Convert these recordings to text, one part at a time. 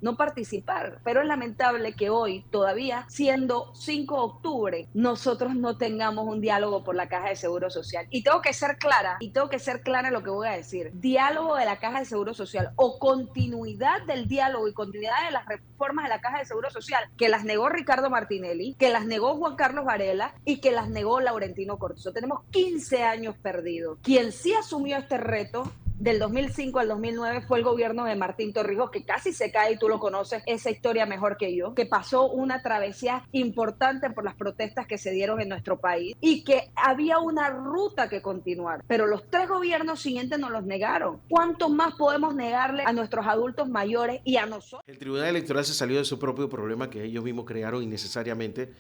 no participar. Pero es lamentable que hoy, todavía siendo 5 de octubre, nosotros no tengamos un diálogo por la Caja de Seguro Social. Y tengo que ser clara, en lo que voy a decir. Diálogo de la Caja de Seguro Social o continuidad del diálogo y continuidad de las reformas de la Caja de Seguro Social, que las negó Ricardo Martinelli, que las negó Juan Carlos Varela y que las negó Laurentino Cortizo. Tenemos 15 años perdidos. Quien sí asumió este reto del 2005 al 2009 fue el gobierno de Martín Torrijos, que casi se cae, y tú lo conoces, esa historia mejor que yo, que pasó una travesía importante por las protestas que se dieron en nuestro país y que había una ruta que continuar. Pero los 3 gobiernos siguientes nos los negaron. ¿Cuánto más podemos negarle a nuestros adultos mayores y a nosotros? El Tribunal Electoral se salió de su propio problema que ellos mismos crearon innecesariamente,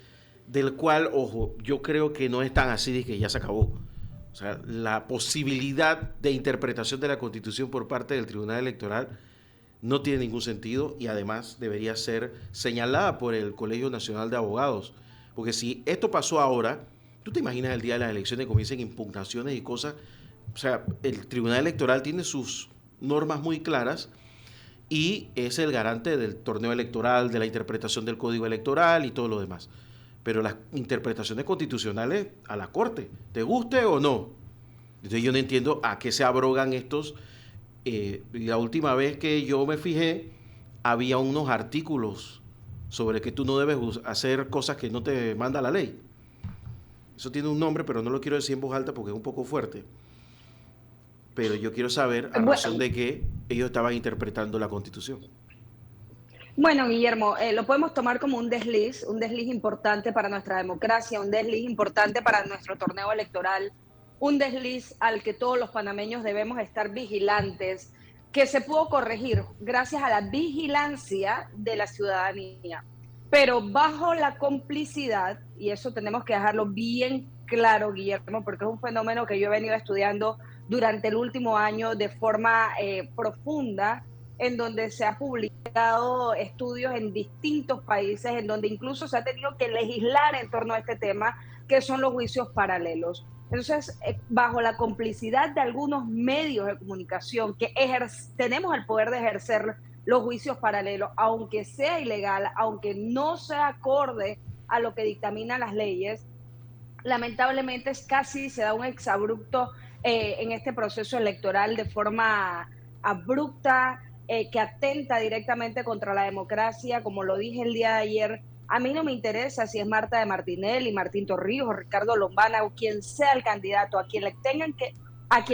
del cual, ojo, yo creo que no es tan así de que ya se acabó. O sea, la posibilidad de interpretación de la Constitución por parte del Tribunal Electoral no tiene ningún sentido y además debería ser señalada por el Colegio Nacional de Abogados. Porque si esto pasó ahora, tú te imaginas el día de las elecciones comiencen impugnaciones y cosas. O sea, el Tribunal Electoral tiene sus normas muy claras y es el garante del torneo electoral, de la interpretación del código electoral y todo lo demás. Pero las interpretaciones constitucionales a la Corte, te guste o no. Entonces yo no entiendo a qué se abrogan estos. La última vez que yo me fijé, había unos artículos sobre que tú no debes hacer cosas que no te manda la ley. Eso tiene un nombre, pero no lo quiero decir en voz alta porque es un poco fuerte. Pero yo quiero saber a razón Bueno, de que ellos estaban interpretando la Constitución. Bueno, Guillermo, lo podemos tomar como un desliz importante para nuestra democracia, un desliz importante para nuestro torneo electoral, un desliz al que todos los panameños debemos estar vigilantes, que se pudo corregir gracias a la vigilancia de la ciudadanía, pero bajo la complicidad, y eso tenemos que dejarlo bien claro, Guillermo, porque es un fenómeno que yo he venido estudiando durante el último año de forma profunda, en donde se ha publicado estudios en distintos países, en donde incluso se ha tenido que legislar en torno a este tema, que son los juicios paralelos. Entonces, bajo la complicidad de algunos medios de comunicación que tenemos el poder de ejercer los juicios paralelos, aunque sea ilegal, aunque no sea acorde a lo que dictaminan las leyes, lamentablemente casi se da un exabrupto en este proceso electoral de forma abrupta, que atenta directamente contra la democracia. Como lo dije el día de ayer, a mí no me interesa si es Marta de Martinelli, Martín Torrijos, Ricardo Lombana o quien sea el candidato, a quien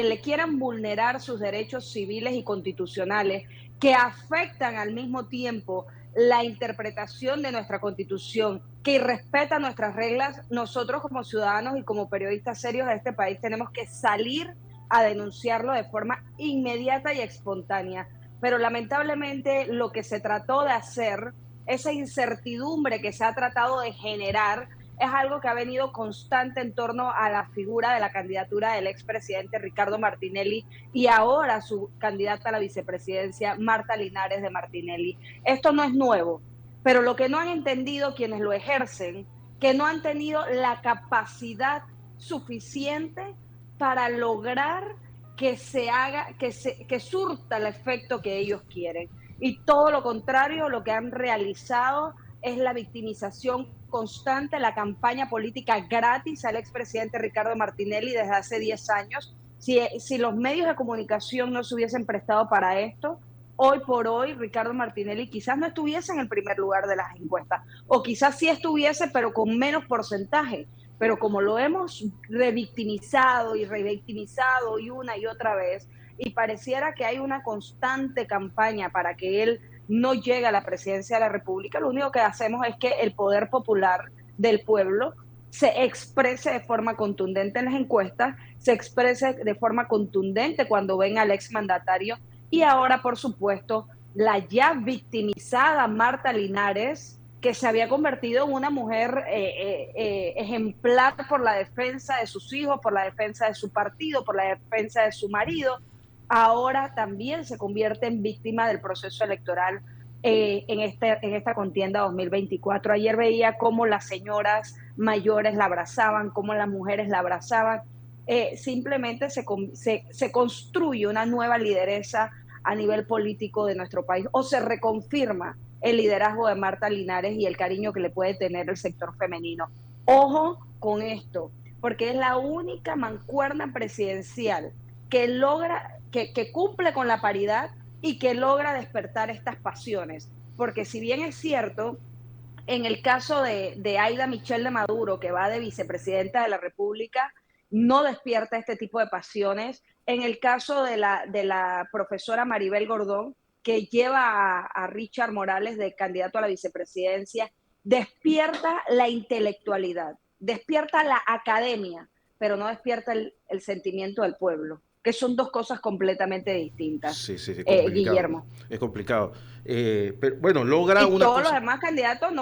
le quieran vulnerar sus derechos civiles y constitucionales, que afectan al mismo tiempo la interpretación de nuestra Constitución, que irrespeta nuestras reglas. Nosotros como ciudadanos y como periodistas serios de este país tenemos que salir a denunciarlo de forma inmediata y espontánea. Pero lamentablemente lo que se trató de hacer, esa incertidumbre que se ha tratado de generar, es algo que ha venido constante en torno a la figura de la candidatura del expresidente Ricardo Martinelli y ahora su candidata a la vicepresidencia, Marta Linares de Martinelli. Esto no es nuevo, pero lo que no han entendido quienes lo ejercen, que no han tenido la capacidad suficiente para lograr que se haga, que surta el efecto que ellos quieren. Y todo lo contrario, lo que han realizado es la victimización constante, la campaña política gratis al expresidente Ricardo Martinelli desde hace 10 años. Si los medios de comunicación no se hubiesen prestado para esto, hoy por hoy Ricardo Martinelli quizás no estuviese en el primer lugar de las encuestas, o quizás sí estuviese, pero con menos porcentaje. Pero como lo hemos revictimizado y revictimizado y una y otra vez, y pareciera que hay una constante campaña para que él no llegue a la presidencia de la República, lo único que hacemos es que el poder popular del pueblo se exprese de forma contundente en las encuestas, se exprese de forma contundente cuando ven al exmandatario, y ahora, por supuesto, la ya victimizada Marta Linares, que se había convertido en una mujer ejemplar por la defensa de sus hijos, por la defensa de su partido, por la defensa de su marido, ahora también se convierte en víctima del proceso electoral en esta contienda 2024. Ayer veía cómo las señoras mayores la abrazaban, cómo las mujeres la abrazaban. Simplemente se construye una nueva lideresa a nivel político de nuestro país, o se reconfirma el liderazgo de Marta Linares y el cariño que le puede tener el sector femenino. Ojo con esto, porque es la única mancuerna presidencial que logra, que cumple con la paridad y que logra despertar estas pasiones. Porque si bien es cierto, en el caso de Aida Michel de Maduro, que va de vicepresidenta de la República, no despierta este tipo de pasiones. En el caso de la profesora Maribel Gordón, que lleva a Richard Morales de candidato a la vicepresidencia, despierta la intelectualidad, despierta la academia, pero no despierta el sentimiento del pueblo, que son dos cosas completamente distintas, Sí, sí, es complicado. Guillermo. Es complicado. Pero, bueno, logra Y una todos los cosa. demás candidatos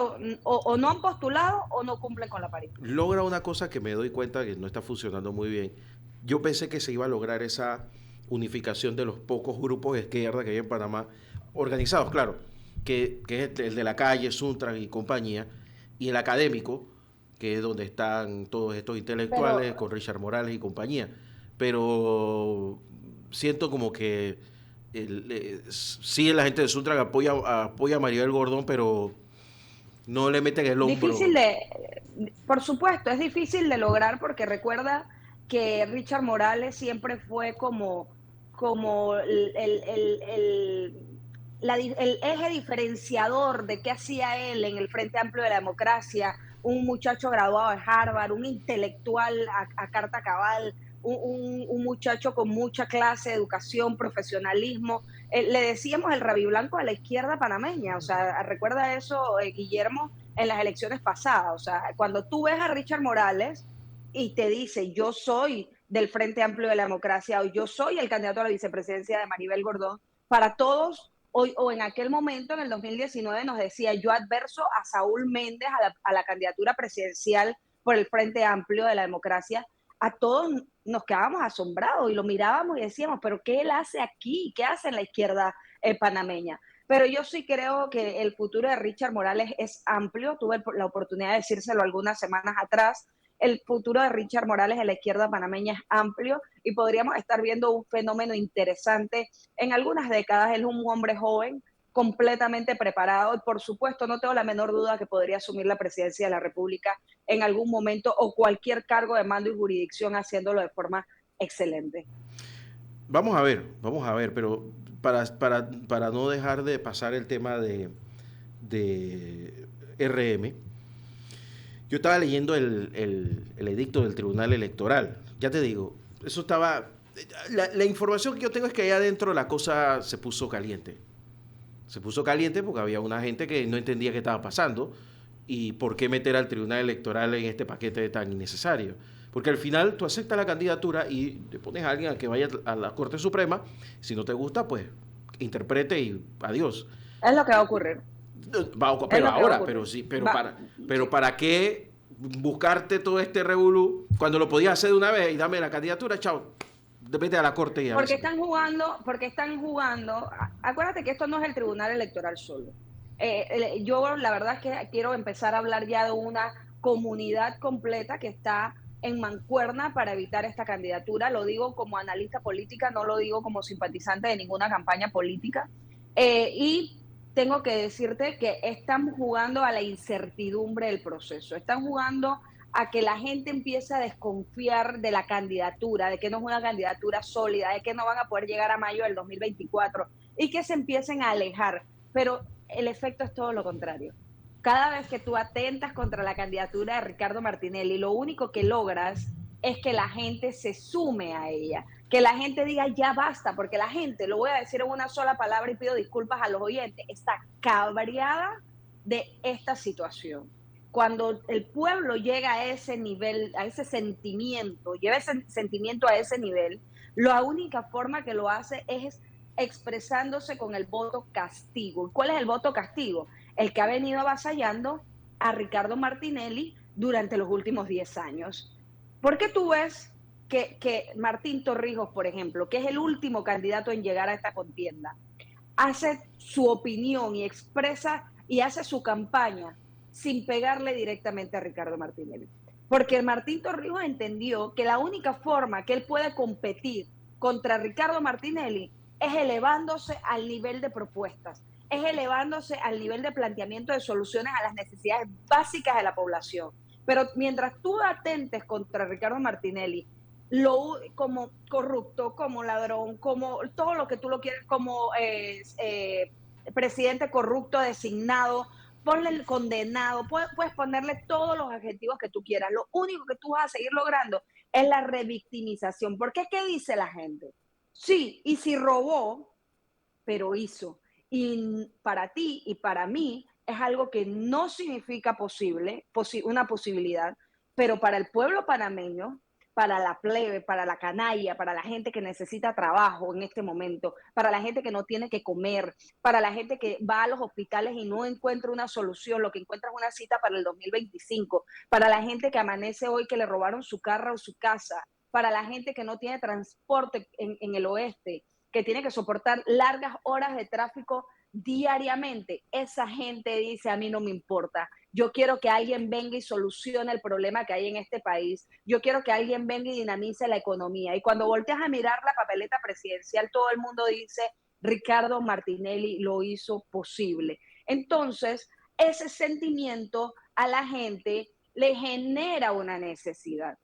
o no han postulado o no cumplen con la paridad. Logra una cosa que me doy cuenta que no está funcionando muy bien. Yo pensé que se iba a lograr esa unificación de los pocos grupos de izquierda que hay en Panamá, organizados, claro, que es el de la calle, Suntran y compañía, y el académico, que es donde están todos estos intelectuales, Pero con Richard Morales y compañía. Pero siento como que sí, la gente de Suntran apoya a Maribel Gordón, pero no le meten el difícil hombro. por supuesto, es difícil de lograr porque recuerda que Richard Morales siempre fue como el eje diferenciador de qué hacía él en el Frente Amplio de la Democracia, un muchacho graduado de Harvard, un intelectual a carta cabal, un muchacho con mucha clase, educación, profesionalismo. Le decíamos el rabiblanco a la izquierda panameña, o sea, recuerda eso, Guillermo, en las elecciones pasadas, o sea, cuando tú ves a Richard Morales y te dice, yo soy del Frente Amplio de la Democracia o yo soy el candidato a la vicepresidencia de Maribel Gordón, para todos, hoy o en aquel momento, en el 2019, nos decía, yo adverso a Saúl Méndez a la candidatura presidencial por el Frente Amplio de la Democracia, a todos nos quedábamos asombrados y lo mirábamos y decíamos, pero ¿qué él hace aquí? ¿Qué hace en la izquierda panameña? Pero yo sí creo que el futuro de Richard Morales es amplio. Tuve la oportunidad de decírselo algunas semanas atrás. El futuro de Richard Morales en la izquierda panameña es amplio y podríamos estar viendo un fenómeno interesante en algunas décadas. Él es un hombre joven, completamente preparado y por supuesto no tengo la menor duda que podría asumir la presidencia de la República en algún momento o cualquier cargo de mando y jurisdicción haciéndolo de forma excelente. Vamos a ver, pero para no dejar de pasar el tema de RM, yo estaba leyendo el edicto del Tribunal Electoral. Ya te digo, eso estaba... La información que yo tengo es que allá adentro la cosa se puso caliente. Se puso caliente porque había una gente que no entendía qué estaba pasando y por qué meter al Tribunal Electoral en este paquete tan innecesario. Porque al final tú aceptas la candidatura y le pones a alguien a que vaya a la Corte Suprema. Si no te gusta, pues interprete y adiós. Es lo que va a ocurrir. Es Pero lo que va a ahora, ocurrir. pero Sí. ¿para qué buscarte todo este revolú cuando lo podías hacer de una vez y dame la candidatura, chao, vete a la corte y avísame? Porque están jugando, acuérdate que esto no es el Tribunal Electoral solo. Yo la verdad es que quiero empezar a hablar ya de una comunidad completa que está en mancuerna para evitar esta candidatura. Lo digo como analista política, no lo digo como simpatizante de ninguna campaña política. Y tengo que decirte que están jugando a la incertidumbre del proceso, están jugando a que la gente empiece a desconfiar de la candidatura, de que no es una candidatura sólida, de que no van a poder llegar a mayo del 2024 y que se empiecen a alejar. Pero el efecto es todo lo contrario. Cada vez que tú atentas contra la candidatura de Ricardo Martinelli, lo único que logras es que la gente se sume a ella, que la gente diga ya basta, porque la gente, lo voy a decir en una sola palabra y pido disculpas a los oyentes, está cabreada de esta situación. Cuando el pueblo llega a ese nivel, a ese sentimiento, lleva ese sentimiento a ese nivel, la única forma que lo hace es expresándose con el voto castigo. ¿Cuál es el voto castigo? El que ha venido avasallando a Ricardo Martinelli durante los últimos 10 años. ¿Por qué tú ves que Martín Torrijos, por ejemplo, que es el último candidato en llegar a esta contienda, hace su opinión y expresa y hace su campaña sin pegarle directamente a Ricardo Martinelli? Porque Martín Torrijos entendió que la única forma que él puede competir contra Ricardo Martinelli es elevándose al nivel de propuestas, es elevándose al nivel de planteamiento de soluciones a las necesidades básicas de la población. Pero mientras tú atentes contra Ricardo Martinelli, como corrupto, como ladrón, como todo lo que tú lo quieres, como presidente corrupto designado, ponle el condenado, puedes ponerle todos los adjetivos que tú quieras. Lo único que tú vas a seguir logrando es la revictimización. Porque es que dice la gente, sí, y si robó, pero hizo. Y para ti y para mí es algo que no significa una posibilidad, pero para el pueblo panameño, para la plebe, para la canalla, para la gente que necesita trabajo en este momento, para la gente que no tiene que comer, para la gente que va a los hospitales y no encuentra una solución, lo que encuentra es una cita para el 2025, para la gente que amanece hoy que le robaron su carro o su casa, para la gente que no tiene transporte en el oeste, que tiene que soportar largas horas de tráfico diariamente, esa gente dice, a mí no me importa, yo quiero que alguien venga y solucione el problema que hay en este país, yo quiero que alguien venga y dinamice la economía. Y cuando volteas a mirar la papeleta presidencial, todo el mundo dice, Ricardo Martinelli lo hizo posible. Entonces, ese sentimiento a la gente le genera una necesidad,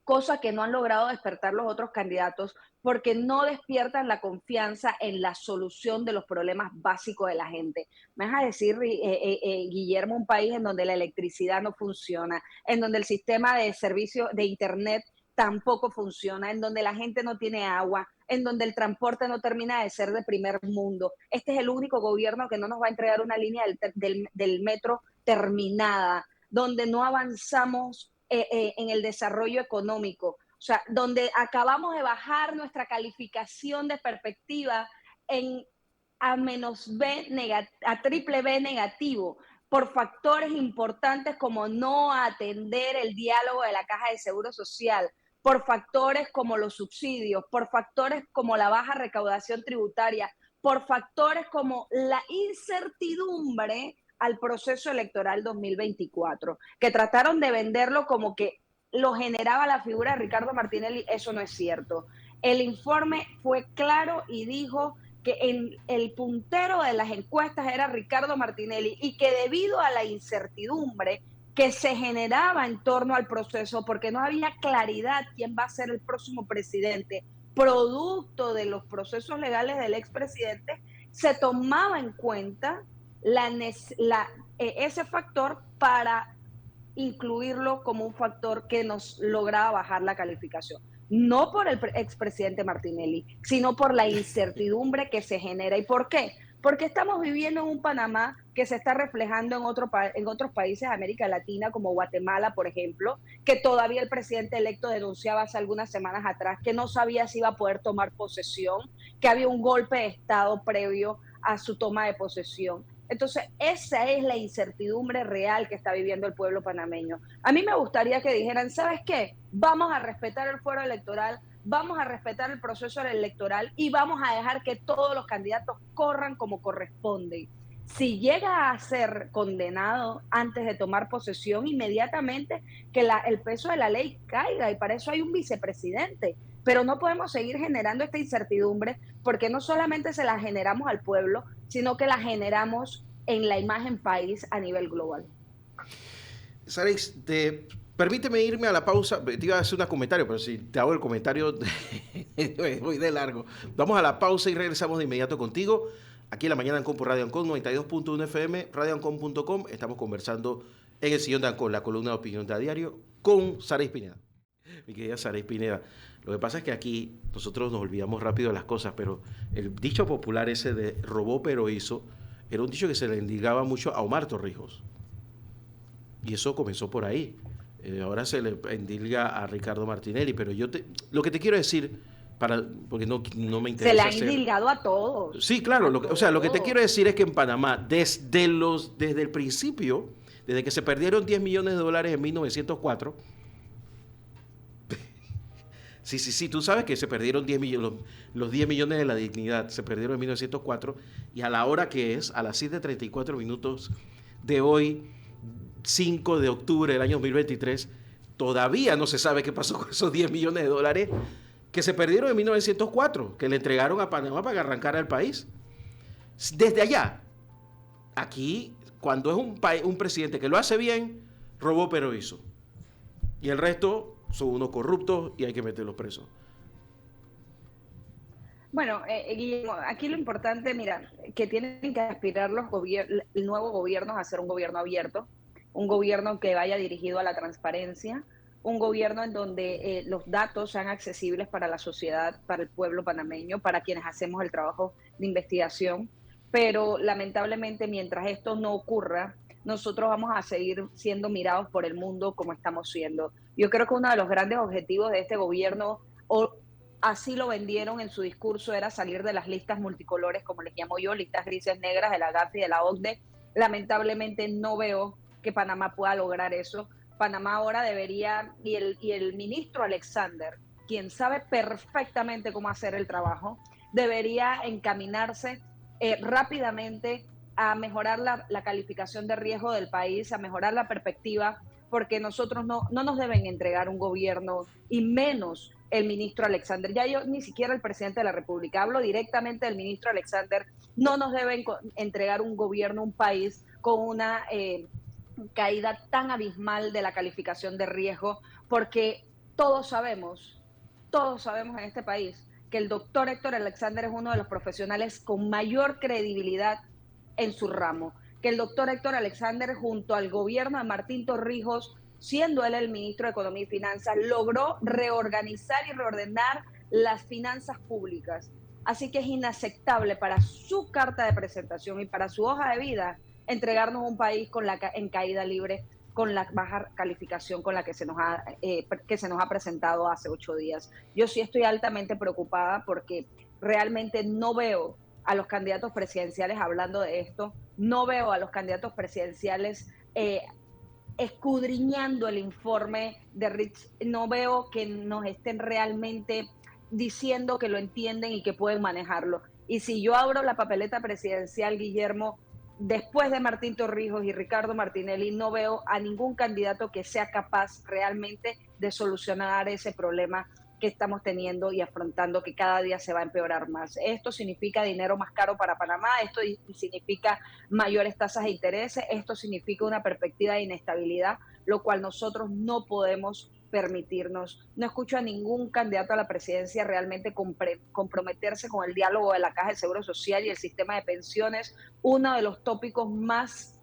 cosa que no han logrado despertar los otros candidatos porque no despiertan la confianza en la solución de los problemas básicos de la gente. Me vas a decir, Guillermo, un país en donde la electricidad no funciona, en donde el sistema de servicio de internet tampoco funciona, en donde la gente no tiene agua, en donde el transporte no termina de ser de primer mundo. Este es el único gobierno que no nos va a entregar una línea del metro terminada, donde no avanzamos en el desarrollo económico, o sea, donde acabamos de bajar nuestra calificación de perspectiva a triple B negativo por factores importantes como no atender el diálogo de la Caja de Seguro Social, por factores como los subsidios, por factores como la baja recaudación tributaria, por factores como la incertidumbre al proceso electoral 2024, que trataron de venderlo como que lo generaba la figura de Ricardo Martinelli. Eso no es cierto. El informe fue claro y dijo que el puntero de las encuestas era Ricardo Martinelli y que debido a la incertidumbre que se generaba en torno al proceso, porque no había claridad quién va a ser el próximo presidente, producto de los procesos legales del expresidente, se tomaba en cuenta ese factor para incluirlo como un factor que nos lograba bajar la calificación. No por el expresidente Martinelli, sino por la incertidumbre que se genera. ¿Y por qué? Porque estamos viviendo en un Panamá que se está reflejando en otros países de América Latina, como Guatemala, por ejemplo, que todavía el presidente electo denunciaba hace algunas semanas atrás que no sabía si iba a poder tomar posesión, que había un golpe de Estado previo a su toma de posesión. Entonces, esa es la incertidumbre real que está viviendo el pueblo panameño. A mí me gustaría que dijeran, ¿sabes qué? Vamos a respetar el fuero electoral, vamos a respetar el proceso electoral y vamos a dejar que todos los candidatos corran como corresponde. Si llega a ser condenado antes de tomar posesión, inmediatamente que el peso de la ley caiga, y para eso hay un vicepresidente. Pero no podemos seguir generando esta incertidumbre porque no solamente se la generamos al pueblo, sino que la generamos en la imagen país a nivel global. Saris, permíteme irme a la pausa. Te iba a hacer un comentario, pero si te hago el comentario, voy de largo. Vamos a la pausa y regresamos de inmediato contigo. Aquí en La Mañana Ancon por Radio Ancon 92.1 FM, radioancon.com. Estamos conversando en el sillón de Ancon, la columna de opinión de a diario, con Saris Pineda. Mi querida Saris Pineda, lo que pasa es que aquí nosotros nos olvidamos rápido de las cosas, pero el dicho popular ese de robó pero hizo, era un dicho que se le endilgaba mucho a Omar Torrijos. Y eso comenzó por ahí. Ahora se le endilga a Ricardo Martinelli, pero lo que te quiero decir, porque no me interesa. Se le ha endilgado a todos. Sí, claro. Lo que te quiero decir es que en Panamá, desde el principio, desde que se perdieron $10 millones en 1904, Sí, tú sabes que se perdieron 10 millones, los 10 millones de la dignidad, se perdieron en 1904, y a la hora que es, a las 7:34 de hoy, 5 de octubre del año 2023, todavía no se sabe qué pasó con esos $10 millones. que se perdieron en 1904, que le entregaron a Panamá para que arrancara el país. Desde allá, aquí, cuando es un presidente que lo hace bien, robó pero hizo. Y el resto son unos corruptos y hay que meterlos presos. Bueno, Guillermo, aquí lo importante, mira, que tienen que aspirar los nuevos gobiernos a ser un gobierno abierto, un gobierno que vaya dirigido a la transparencia, un gobierno en donde los datos sean accesibles para la sociedad, para el pueblo panameño, para quienes hacemos el trabajo de investigación. Pero lamentablemente, mientras esto no ocurra, nosotros vamos a seguir siendo mirados por el mundo como estamos siendo. Yo creo que uno de los grandes objetivos de este gobierno, o así lo vendieron en su discurso, era salir de las listas multicolores, como les llamo yo, listas grises negras de la GAFI y de la OCDE. Lamentablemente no veo que Panamá pueda lograr eso. Panamá ahora debería, y el ministro Alexander, quien sabe perfectamente cómo hacer el trabajo, debería encaminarse rápidamente a mejorar la calificación de riesgo del país, a mejorar la perspectiva, porque nosotros no nos deben entregar un gobierno, y menos el ministro Alexander. Ya yo ni siquiera el presidente de la República, hablo directamente del ministro Alexander. No nos deben entregar un gobierno, un país con una caída tan abismal de la calificación de riesgo, porque todos sabemos en este país que el doctor Héctor Alexander es uno de los profesionales con mayor credibilidad en su ramo, que el doctor Héctor Alexander, junto al gobierno de Martín Torrijos, siendo él el ministro de Economía y Finanzas, logró reorganizar y reordenar las finanzas públicas. Así que es inaceptable para su carta de presentación y para su hoja de vida entregarnos un país en caída libre, con la baja calificación con la que se nos ha presentado hace 8 días. Yo sí estoy altamente preocupada porque realmente no veo a los candidatos presidenciales hablando de esto, no veo a los candidatos presidenciales escudriñando el informe de Rich, no veo que nos estén realmente diciendo que lo entienden y que pueden manejarlo. Y si yo abro la papeleta presidencial, Guillermo, después de Martín Torrijos y Ricardo Martinelli, no veo a ningún candidato que sea capaz realmente de solucionar ese problema que estamos teniendo y afrontando, que cada día se va a empeorar más. Esto significa dinero más caro para Panamá, esto significa mayores tasas de interés, esto significa una perspectiva de inestabilidad, lo cual nosotros no podemos permitirnos. No escucho a ningún candidato a la presidencia realmente comprometerse con el diálogo de la Caja de Seguro Social y el sistema de pensiones, uno de los tópicos más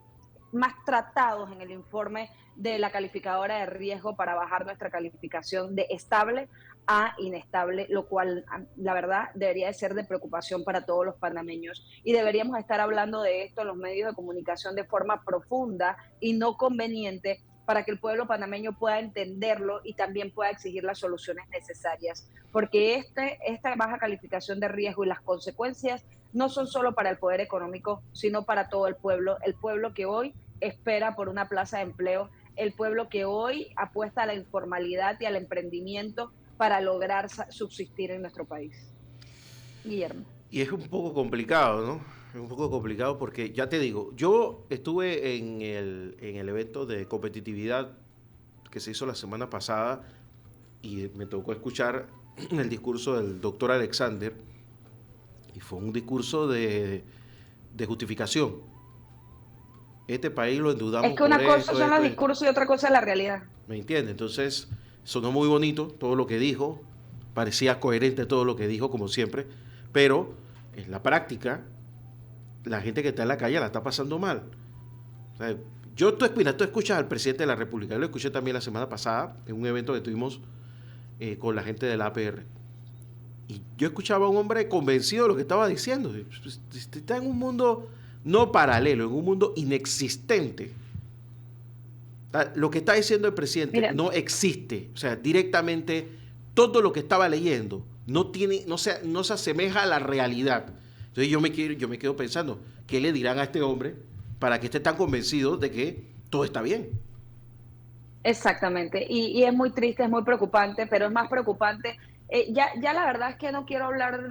tratados en el informe de la calificadora de riesgo para bajar nuestra calificación de estable a inestable, lo cual la verdad debería de ser de preocupación para todos los panameños, y deberíamos estar hablando de esto en los medios de comunicación de forma profunda y no conveniente, para que el pueblo panameño pueda entenderlo y también pueda exigir las soluciones necesarias, porque esta baja calificación de riesgo y las consecuencias no son solo para el poder económico, sino para todo el pueblo que hoy espera por una plaza de empleo, el pueblo que hoy apuesta a la informalidad y al emprendimiento para lograr subsistir en nuestro país. Guillermo. Y es un poco complicado, ¿no? Es un poco complicado porque, ya te digo, yo estuve en el evento de competitividad que se hizo la semana pasada y me tocó escuchar el discurso del doctor Alexander, y fue un discurso de justificación. Este país lo endeudamos. Es que una cosa son los discursos y otra cosa es la realidad. ¿Me entiendes? Entonces, sonó muy bonito todo lo que dijo, parecía coherente todo lo que dijo, como siempre, pero en la práctica, la gente que está en la calle la está pasando mal. O sea, tú escuchas al presidente de la República, yo lo escuché también la semana pasada en un evento que tuvimos con la gente de la APR. Y yo escuchaba a un hombre convencido de lo que estaba diciendo. Está en un mundo no paralelo, en un mundo inexistente. Lo que está diciendo el presidente no existe. O sea, directamente todo lo que estaba leyendo no se asemeja a la realidad. Entonces yo me quedo pensando, ¿qué le dirán a este hombre para que esté tan convencido de que todo está bien? Exactamente, y es muy triste, es muy preocupante, pero es más preocupante. Ya la verdad es que no quiero hablar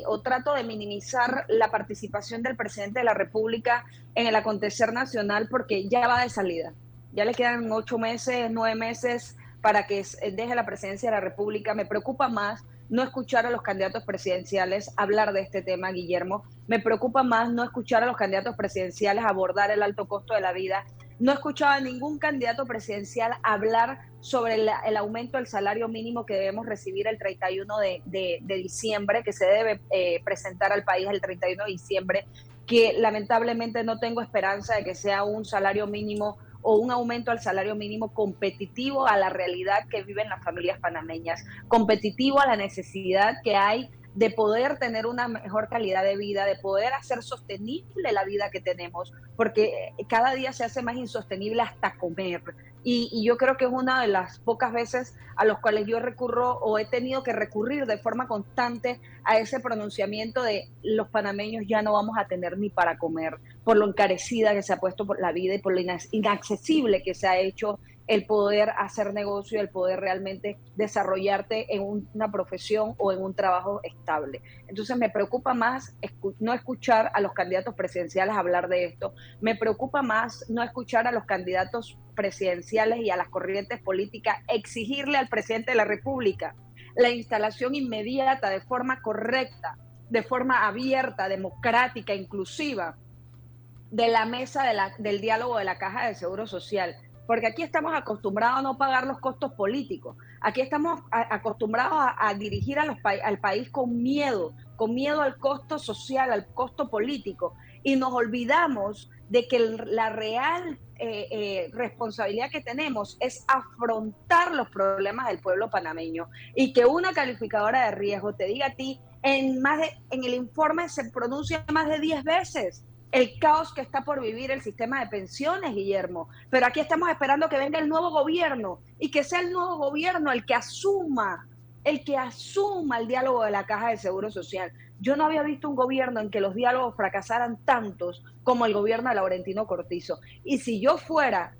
o trato de minimizar la participación del presidente de la República en el acontecer nacional, porque ya va de salida. Ya le quedan 8 meses, 9 meses para que deje la presidencia de la República. Me preocupa más no escuchar a los candidatos presidenciales hablar de este tema, Guillermo. Me preocupa más no escuchar a los candidatos presidenciales abordar el alto costo de la vida. No he escuchado a ningún candidato presidencial hablar sobre el aumento del salario mínimo que debemos recibir el 31 de diciembre, que se debe presentar al país el 31 de diciembre, que lamentablemente no tengo esperanza de que sea un salario mínimo o un aumento al salario mínimo competitivo a la realidad que viven las familias panameñas, competitivo a la necesidad que hay de poder tener una mejor calidad de vida, de poder hacer sostenible la vida que tenemos, porque cada día se hace más insostenible hasta comer. Y yo creo que es una de las pocas veces a los cuales yo recurro o he tenido que recurrir de forma constante a ese pronunciamiento de los panameños ya no vamos a tener ni para comer, por lo encarecida que se ha puesto por la vida y por lo inaccesible que se ha hecho el poder hacer negocio, el poder realmente desarrollarte en una profesión o en un trabajo estable. Entonces me preocupa más no escuchar a los candidatos presidenciales hablar de esto, me preocupa más no escuchar a los candidatos presidenciales y a las corrientes políticas exigirle al presidente de la República la instalación inmediata, de forma correcta, de forma abierta, democrática, inclusiva, de la mesa del diálogo de la Caja de Seguro Social. Porque aquí estamos acostumbrados a no pagar los costos políticos. Aquí estamos acostumbrados a dirigir al país con miedo al costo social, al costo político. Y nos olvidamos de que la real responsabilidad que tenemos es afrontar los problemas del pueblo panameño. Y que una calificadora de riesgo te diga a ti, en el informe se pronuncia más de 10 veces el caos que está por vivir el sistema de pensiones, Guillermo. Pero aquí estamos esperando que venga el nuevo gobierno y que sea el nuevo gobierno el que asuma el diálogo de la Caja de Seguro Social. Yo no había visto un gobierno en que los diálogos fracasaran tantos como el gobierno de Laurentino Cortizo. Y si yo fuera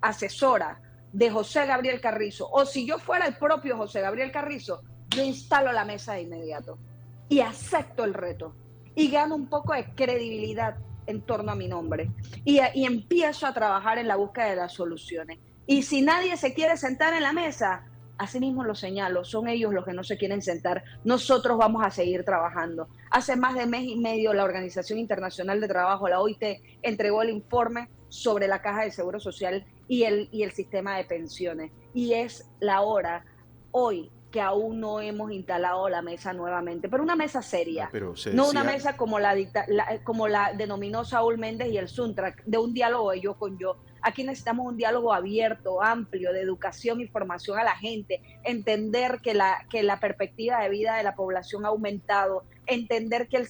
asesora de José Gabriel Carrizo, o si yo fuera el propio José Gabriel Carrizo, yo instalo la mesa de inmediato y acepto el reto y gano un poco de credibilidad en torno a mi nombre y empiezo a trabajar en la búsqueda de las soluciones. Y si nadie se quiere sentar en la mesa, así mismo lo señalo, son ellos los que no se quieren sentar, nosotros vamos a seguir trabajando. Hace más de mes y medio la Organización Internacional de Trabajo, la OIT, entregó el informe sobre la Caja de Seguro Social y el sistema de pensiones. Y es la hora, hoy, que aún no hemos instalado la mesa nuevamente, pero una mesa seria, no una mesa como la denominó Saúl Méndez y el Suntrack, de un diálogo de yo con yo. Aquí necesitamos un diálogo abierto, amplio, de educación y formación a la gente, entender que la perspectiva de vida de la población ha aumentado, entender que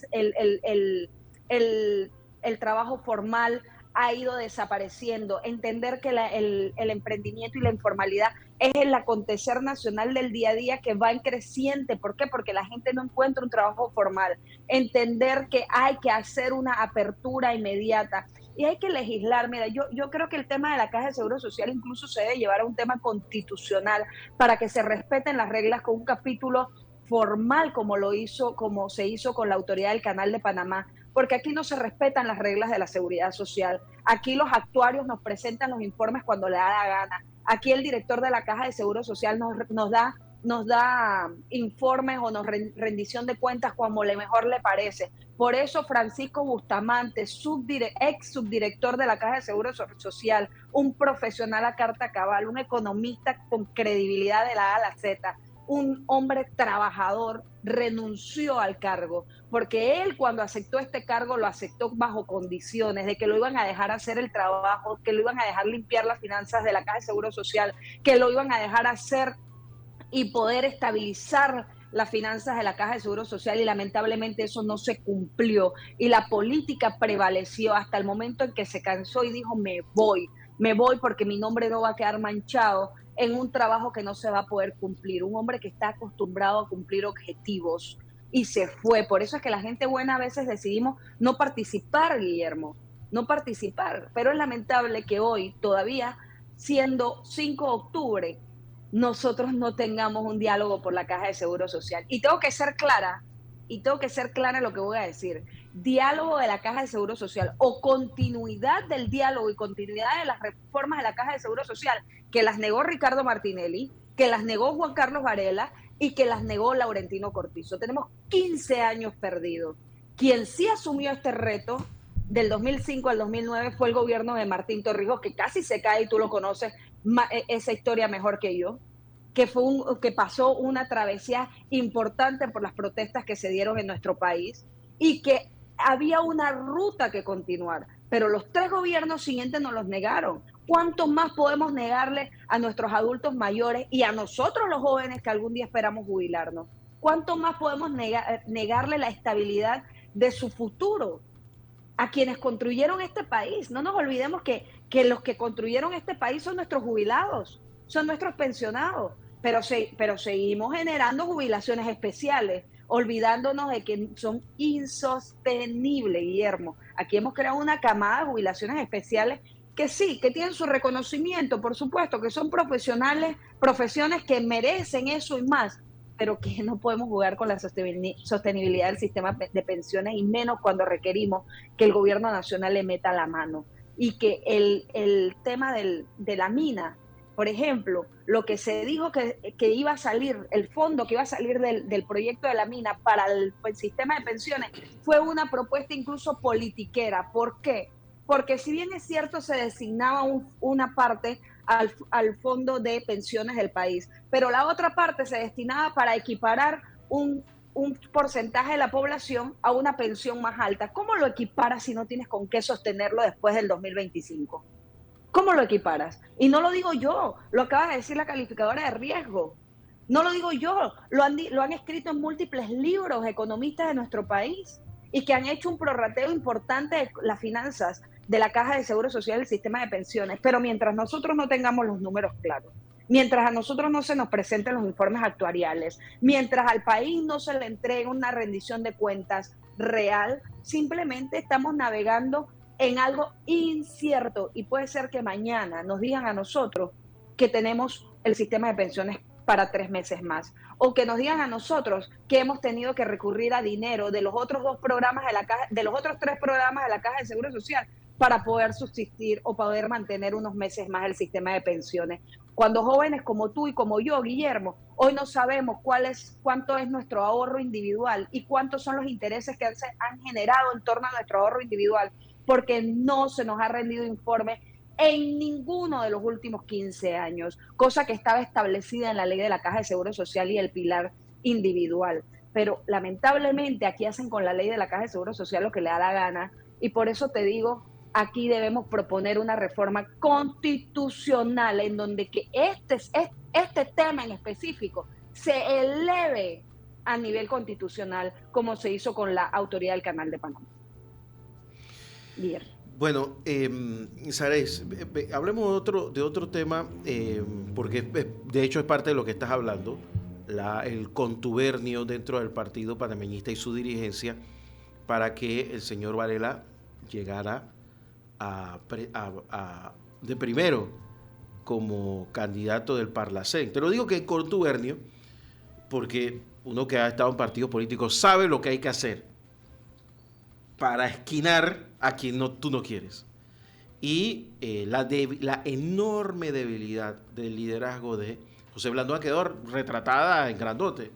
el trabajo formal ha ido desapareciendo, entender que el emprendimiento y la informalidad es el acontecer nacional del día a día que va en creciente. ¿Por qué? Porque la gente no encuentra un trabajo formal. Entender que hay que hacer una apertura inmediata y hay que legislar. Mira, yo creo que el tema de la Caja de Seguro Social incluso se debe llevar a un tema constitucional para que se respeten las reglas con un capítulo formal como se hizo con la Autoridad del Canal de Panamá, porque aquí no se respetan las reglas de la seguridad social. Aquí los actuarios nos presentan los informes cuando le da la gana. Aquí el director de la Caja de Seguro Social nos da informes o rendición de cuentas como mejor le parece. Por eso Francisco Bustamante, ex subdirector de la Caja de Seguro Social, un profesional a carta cabal, un economista con credibilidad de la A a la Z, un hombre trabajador, renunció al cargo, porque él cuando aceptó este cargo lo aceptó bajo condiciones de que lo iban a dejar hacer el trabajo, que lo iban a dejar limpiar las finanzas de la Caja de Seguro Social, que lo iban a dejar hacer y poder estabilizar las finanzas de la Caja de Seguro Social, y lamentablemente eso no se cumplió y la política prevaleció hasta el momento en que se cansó y dijo me voy porque mi nombre no va a quedar manchado en un trabajo que no se va a poder cumplir. Un hombre que está acostumbrado a cumplir objetivos y se fue. Por eso es que la gente buena a veces decidimos no participar, Guillermo, no participar. Pero es lamentable que hoy, todavía siendo 5 de octubre, nosotros no tengamos un diálogo por la Caja de Seguro Social. Y tengo que ser clara en lo que voy a decir. Diálogo de la Caja de Seguro Social o continuidad del diálogo y continuidad de las reformas de la Caja de Seguro Social, que las negó Ricardo Martinelli, que las negó Juan Carlos Varela, y que las negó Laurentino Cortizo. Tenemos 15 años perdidos. Quien sí asumió este reto del 2005 al 2009 fue el gobierno de Martín Torrijos, que casi se cae, y tú lo conoces, esa historia mejor que yo, que pasó una travesía importante por las protestas que se dieron en nuestro país y que había una ruta que continuar, pero los 3 gobiernos siguientes nos los negaron. ¿Cuánto más podemos negarle a nuestros adultos mayores y a nosotros los jóvenes que algún día esperamos jubilarnos? ¿Cuánto más podemos negarle la estabilidad de su futuro a quienes construyeron este país? No nos olvidemos que los que construyeron este país son nuestros jubilados, son nuestros pensionados, pero seguimos generando jubilaciones especiales, olvidándonos de que son insostenibles, Guillermo. Aquí hemos creado una camada de jubilaciones especiales que sí, que tienen su reconocimiento, por supuesto, que son profesiones que merecen eso y más, pero que no podemos jugar con la sostenibilidad del sistema de pensiones, y menos cuando requerimos que el gobierno nacional le meta la mano. Y que el tema de la mina, por ejemplo, lo que se dijo que iba a salir, el fondo que iba a salir del proyecto de la mina para el sistema de pensiones, fue una propuesta incluso politiquera. ¿Por qué? Porque si bien es cierto, se designaba una parte al fondo de pensiones del país, pero la otra parte se destinaba para equiparar un porcentaje de la población a una pensión más alta. ¿Cómo lo equiparas si no tienes con qué sostenerlo después del 2025? ¿Cómo lo equiparas? Y no lo digo yo, lo acaba de decir la calificadora de riesgo. No lo digo yo, lo han escrito en múltiples libros economistas de nuestro país, y que han hecho un prorrateo importante de las finanzas de la Caja de Seguro Social y el sistema de pensiones. Pero mientras nosotros no tengamos los números claros, mientras a nosotros no se nos presenten los informes actuariales, mientras al país no se le entregue una rendición de cuentas real, simplemente estamos navegando en algo incierto, y puede ser que mañana nos digan a nosotros que tenemos el sistema de pensiones para 3 meses más, o que nos digan a nosotros que hemos tenido que recurrir a dinero de los otros 2 programas de la caja, de los otros 3 programas de la Caja de Seguro Social, para poder subsistir o poder mantener unos meses más el sistema de pensiones. Cuando jóvenes como tú y como yo, Guillermo, hoy no sabemos cuánto es nuestro ahorro individual y cuántos son los intereses que han generado en torno a nuestro ahorro individual, porque no se nos ha rendido informe en ninguno de los últimos 15 años, cosa que estaba establecida en la ley de la Caja de Seguro Social y el pilar individual. Pero lamentablemente aquí hacen con la ley de la Caja de Seguro Social lo que le da la gana, y por eso te digo, aquí debemos proponer una reforma constitucional en donde que este tema en específico se eleve a nivel constitucional, como se hizo con la Autoridad del Canal de Panamá. Bien. Bueno, Sarés, hablemos de otro tema, porque de hecho es parte de lo que estás hablando, el contubernio dentro del partido panameñista y su dirigencia para que el señor Varela llegara de primero como candidato del Parlacén. Te lo digo que es contubernio porque uno que ha estado en partidos políticos sabe lo que hay que hacer para esquinar a quien tú no quieres. Y la enorme debilidad del liderazgo de José Blandón quedó retratada en grandote,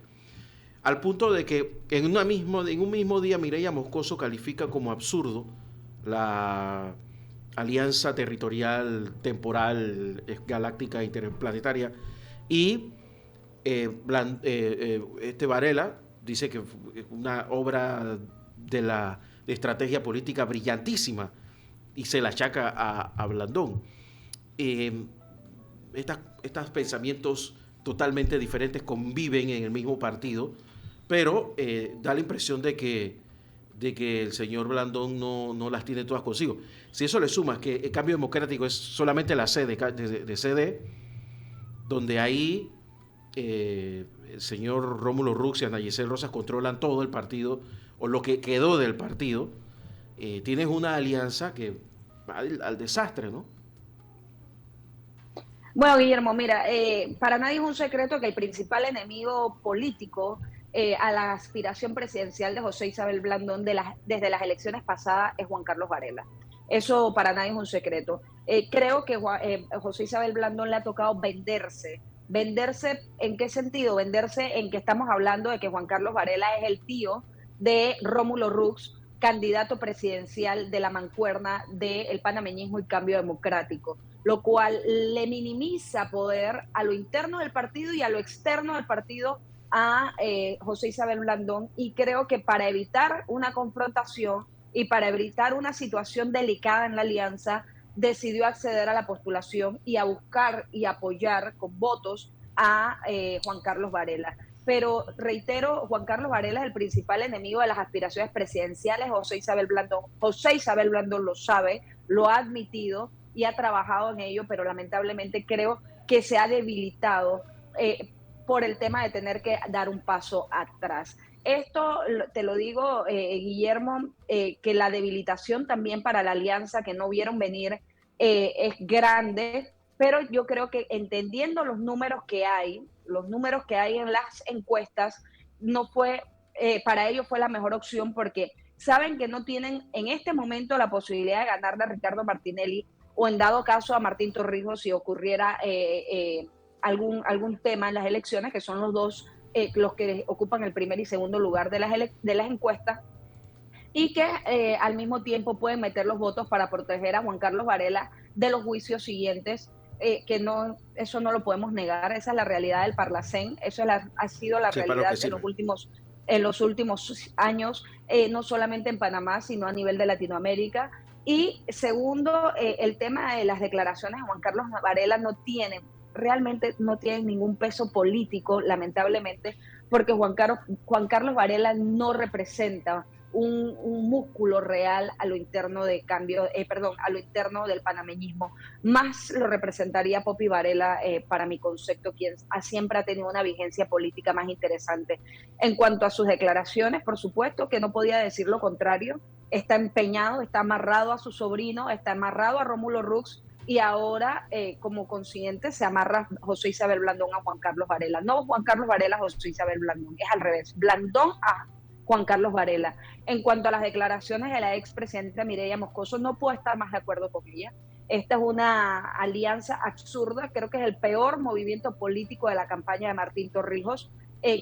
al punto de que en un mismo día Mireya Moscoso califica como absurdo la alianza territorial, temporal, galáctica, interplanetaria, y Varela dice que es una obra de estrategia política brillantísima y se la achaca a Blandón. Estos pensamientos totalmente diferentes conviven en el mismo partido, pero da la impresión de que el señor Blandón no las tiene todas consigo. Si eso le sumas que el Cambio Democrático es solamente la sede de CD, donde ahí el señor Rómulo Rux y Ana Yesel Rosas controlan todo el partido, o lo que quedó del partido, tienes una alianza que va al desastre, ¿no? Bueno, Guillermo, mira, para nadie es un secreto que el principal enemigo político a la aspiración presidencial de José Isabel Blandón desde las elecciones pasadas es Juan Carlos Varela. Eso para nadie es un secreto. Creo que José Isabel Blandón le ha tocado venderse ¿Venderse en qué sentido? Venderse en que estamos hablando de que Juan Carlos Varela es el tío de Rómulo Rux, candidato presidencial de la mancuerna del panameñismo y Cambio Democrático, lo cual le minimiza poder a lo interno del partido y a lo externo del partido a José Isabel Blandón, y creo que para evitar una confrontación y para evitar una situación delicada en la alianza, decidió acceder a la postulación y a buscar y apoyar con votos a Juan Carlos Varela. Pero reitero, Juan Carlos Varela es el principal enemigo de las aspiraciones presidenciales. José Isabel Blandón lo sabe, lo ha admitido y ha trabajado en ello, pero lamentablemente creo que se ha debilitado por el tema de tener que dar un paso atrás. Esto te lo digo, Guillermo, que la debilitación también para la alianza que no vieron venir es grande, pero yo creo que entendiendo los números que hay en las encuestas, no fue, para ellos fue la mejor opción porque saben que no tienen en este momento la posibilidad de ganarle a Ricardo Martinelli o en dado caso a Martín Torrijos si ocurriera algún tema en las elecciones, que son los dos los que ocupan el primer y segundo lugar de las encuestas, y que al mismo tiempo pueden meter los votos para proteger a Juan Carlos Varela de los juicios siguientes, que no, eso no lo podemos negar, esa es la realidad del Parlacén, eso ha sido la realidad en los últimos años, no solamente en Panamá, sino a nivel de Latinoamérica. Y segundo, el tema de las declaraciones de Juan Carlos Varela realmente no tienen ningún peso político, lamentablemente, porque Juan Carlos Varela no representa un músculo real a lo interno a lo interno del panameñismo. Más lo representaría Poppy Varela, para mi concepto, quien siempre ha tenido una vigencia política más interesante. En cuanto a sus declaraciones, por supuesto que no podía decir lo contrario, está empeñado, está amarrado a su sobrino, está amarrado a Rómulo Rux, y ahora, como consciente, se amarra José Isabel Blandón a Juan Carlos Varela. No Juan Carlos Varela a José Isabel Blandón, es al revés, Blandón a Juan Carlos Varela. En cuanto a las declaraciones de la expresidenta Mireya Moscoso, no puedo estar más de acuerdo con ella. Esta es una alianza absurda, creo que es el peor movimiento político de la campaña de Martín Torrijos,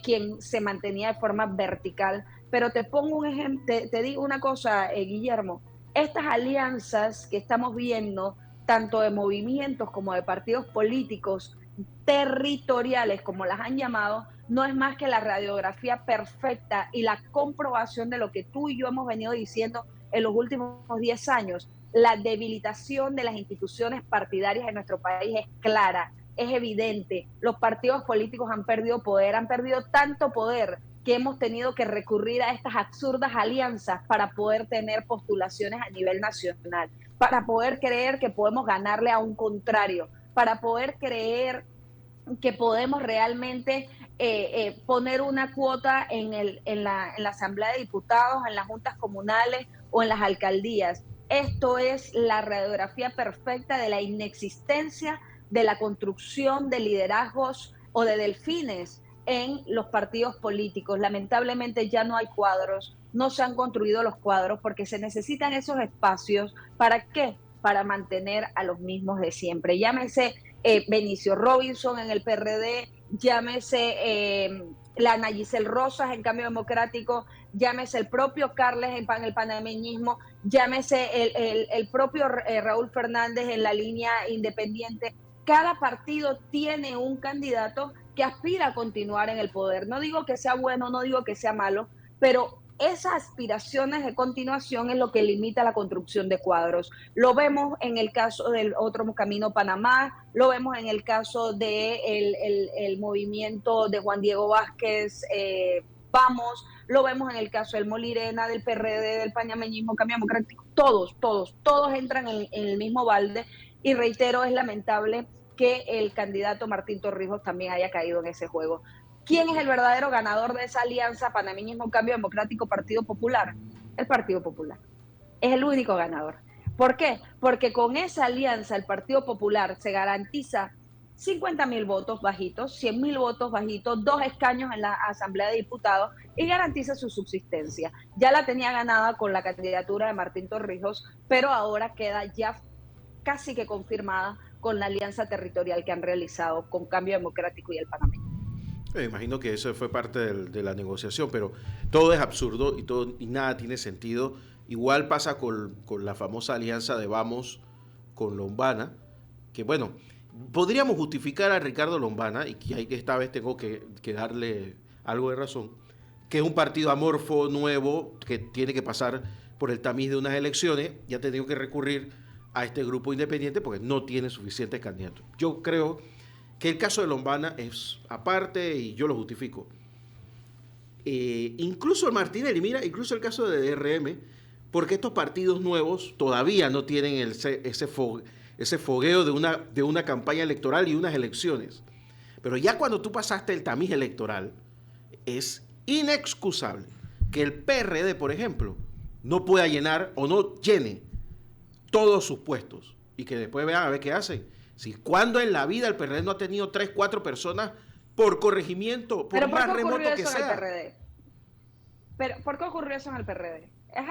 quien se mantenía de forma vertical. Pero te pongo un ejemplo, te digo una cosa, Guillermo, estas alianzas que estamos viendo, tanto de movimientos como de partidos políticos territoriales, como las han llamado, no es más que la radiografía perfecta y la comprobación de lo que tú y yo hemos venido diciendo en los últimos 10 años. La debilitación de las instituciones partidarias en nuestro país es clara, es evidente. Los partidos políticos han perdido poder, han perdido tanto poder que hemos tenido que recurrir a estas absurdas alianzas para poder tener postulaciones a nivel nacional, para poder creer que podemos ganarle a un contrario, para poder creer que podemos realmente poner una cuota en la Asamblea de Diputados, en las juntas comunales o en las alcaldías. Esto es la radiografía perfecta de la inexistencia de la construcción de liderazgos o de delfines en los partidos políticos. Lamentablemente ya no hay cuadros, no se han construido los cuadros porque se necesitan esos espacios. ¿Para qué? Para mantener a los mismos de siempre. Llámese Benicio Robinson en el PRD, llámese la Ana Giselle Rosas en Cambio Democrático, llámese el propio Carles en el panameñismo, llámese el propio Raúl Fernández en la línea independiente. Cada partido tiene un candidato que aspira a continuar en el poder. No digo que sea bueno, no digo que sea malo, pero esas aspiraciones de continuación es lo que limita la construcción de cuadros. Lo vemos en el caso del otro Camino Panamá, lo vemos en el caso del el movimiento de Juan Diego Vázquez, Vamos, lo vemos en el caso del Molirena, del PRD, del panameñismo, Cambio Democrático, todos entran en el mismo balde, y reitero, es lamentable que el candidato Martín Torrijos también haya caído en ese juego. ¿Quién es el verdadero ganador de esa alianza panameñismo, Cambio Democrático, Partido Popular? El Partido Popular. Es el único ganador. ¿Por qué? Porque con esa alianza el Partido Popular se garantiza 50.000 votos bajitos, 100.000 votos bajitos, 2 escaños en la Asamblea de Diputados y garantiza su subsistencia. Ya la tenía ganada con la candidatura de Martín Torrijos, pero ahora queda ya casi que confirmada con la alianza territorial que han realizado con Cambio Democrático y el Panameño. Me imagino que eso fue parte de la negociación, pero todo es absurdo y nada tiene sentido. Igual pasa con la famosa alianza de Vamos con Lombana, que bueno, podríamos justificar a Ricardo Lombana, y que esta vez tengo que darle algo de razón, que es un partido amorfo, nuevo, que tiene que pasar por el tamiz de unas elecciones, y ha tenido que recurrir a este grupo independiente porque no tiene suficientes candidatos. Yo creo que el caso de Lombana es aparte y yo lo justifico. Incluso el Martinelli, mira, incluso el caso de DRM, porque estos partidos nuevos todavía no tienen ese fogueo de una campaña electoral y unas elecciones. Pero ya cuando tú pasaste el tamiz electoral, es inexcusable que el PRD, por ejemplo, no pueda llenar o no llene todos sus puestos y que después vean a ver qué hacen. Si cuando en la vida el PRD no ha tenido 3, 4 personas por corregimiento, por más remoto que sea. Pero ¿por qué ocurrió eso en el PRD?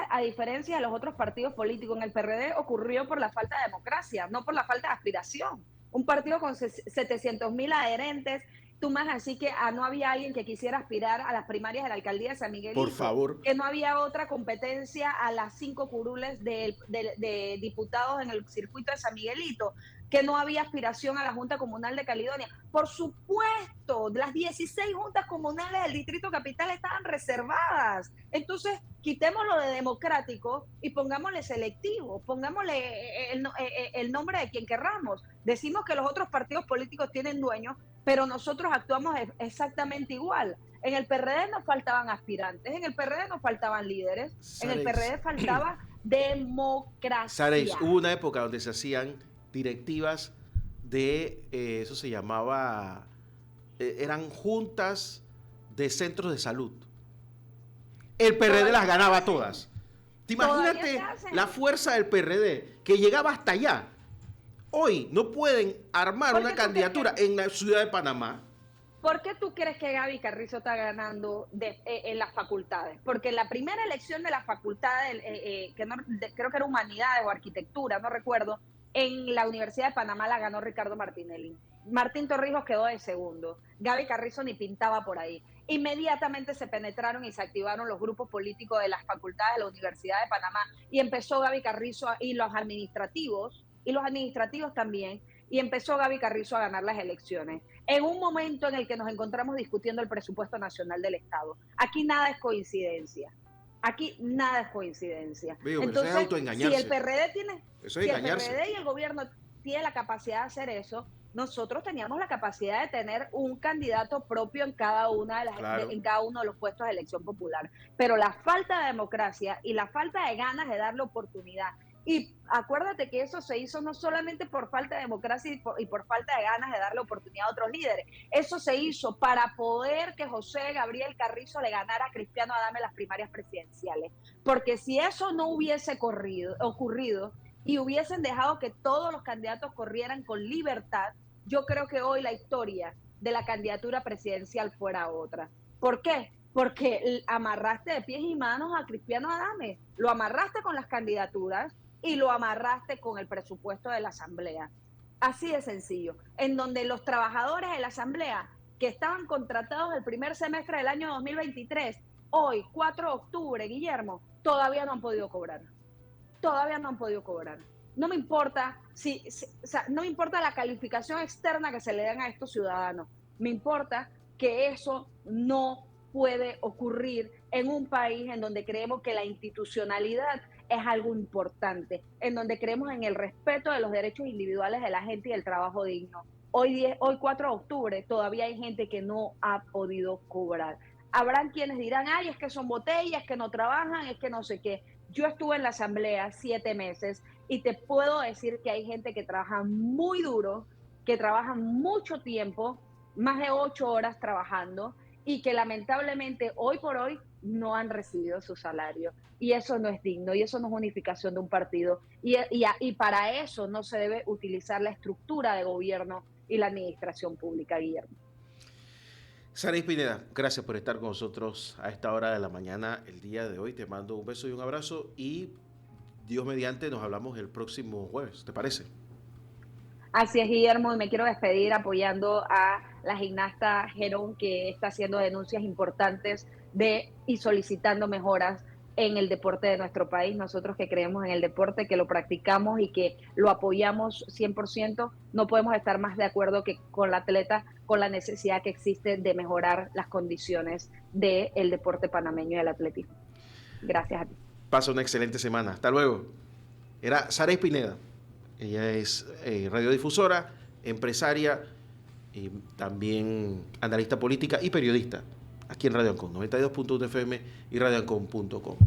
A diferencia de los otros partidos políticos, en el PRD ocurrió por la falta de democracia, no por la falta de aspiración. Un partido con 700.000 adherentes, tú más así que no había alguien que quisiera aspirar a las primarias de la alcaldía de San Miguelito. Por favor. Que no había otra competencia a las 5 curules de diputados en el circuito de San Miguelito, que no había aspiración a la Junta Comunal de Caledonia. Por supuesto, las 16 juntas comunales del Distrito Capital estaban reservadas. Entonces, quitémoslo de democrático y pongámosle selectivo, pongámosle el nombre de quien querramos. Decimos que los otros partidos políticos tienen dueños, pero nosotros actuamos exactamente igual. En el PRD nos faltaban aspirantes, en el PRD nos faltaban líderes, en el PRD faltaba democracia. Sareis, hubo una época donde se hacían directivas de, eso se llamaba, eran juntas de centros de salud. El PRD las ganaba todas. ¿Te imagínate la fuerza del PRD que llegaba hasta allá? Hoy no pueden armar una candidatura en la ciudad de Panamá. ¿Por qué tú crees que Gaby Carrizo está ganando en las facultades? Porque en la primera elección de las facultades, creo que era Humanidades o Arquitectura, no recuerdo, en la Universidad de Panamá la ganó Ricardo Martinelli. Martín Torrijos quedó de segundo. Gaby Carrizo ni pintaba por ahí. Inmediatamente se penetraron y se activaron los grupos políticos de las facultades de la Universidad de Panamá y empezó Gaby Carrizo y los administrativos también, y empezó Gaby Carrizo a ganar las elecciones. En un momento en el que nos encontramos discutiendo el presupuesto nacional del Estado. Aquí nada es coincidencia. Aquí nada es coincidencia. Digo, entonces, eso es autoengañarse. Si el PRD tiene, eso es engañarse. Si el PRD y el gobierno tienen la capacidad de hacer eso, nosotros teníamos la capacidad de tener un candidato propio en cada en cada uno de los puestos de elección popular. Pero la falta de democracia y la falta de ganas de darle oportunidad. Y acuérdate que eso se hizo no solamente por falta de democracia y por falta de ganas de darle oportunidad a otros líderes. Eso se hizo para poder que José Gabriel Carrizo le ganara a Cristiano Adame las primarias presidenciales. Porque si eso no hubiese ocurrido y hubiesen dejado que todos los candidatos corrieran con libertad, yo creo que hoy la historia de la candidatura presidencial fuera otra. ¿Por qué? Porque amarraste de pies y manos a Cristiano Adame. Lo amarraste con las candidaturas y lo amarraste con el presupuesto de la Asamblea. Así de sencillo. En donde los trabajadores de la Asamblea que estaban contratados el primer semestre del año 2023, hoy, 4 de octubre, Guillermo, todavía no han podido cobrar. Todavía no han podido cobrar. No me importa no me importa la calificación externa que se le den a estos ciudadanos. Me importa que eso no puede ocurrir en un país en donde creemos que la institucionalidad es algo importante, en donde creemos en el respeto de los derechos individuales de la gente y el trabajo digno. Hoy 4 de octubre todavía hay gente que no ha podido cobrar. Habrán quienes dirán, ay, es que son botellas, que no trabajan, es que no sé qué. Yo estuve en la Asamblea 7 meses y te puedo decir que hay gente que trabaja muy duro, que trabaja mucho tiempo, más de 8 horas trabajando, y que lamentablemente hoy por hoy no han recibido su salario. Y eso no es digno, y eso no es unificación de un partido. Y para eso no se debe utilizar la estructura de gobierno y la administración pública, Guillermo. Sareis Pineda, gracias por estar con nosotros a esta hora de la mañana el día de hoy. Te mando un beso y un abrazo y Dios mediante nos hablamos el próximo jueves, ¿te parece? Así es, Guillermo, y me quiero despedir apoyando a la gimnasta Gerón, que está haciendo denuncias importantes y solicitando mejoras en el deporte de nuestro país. Nosotros que creemos en el deporte, que lo practicamos y que lo apoyamos 100%, no podemos estar más de acuerdo que con la atleta, con la necesidad que existe de mejorar las condiciones del deporte panameño y del atletismo. Gracias a ti. Pasa una excelente semana. Hasta luego. Era Sara Pineda. Ella es radiodifusora, empresaria y también analista política y periodista aquí en Radio Ancon, 92.1 FM y radioancon.com.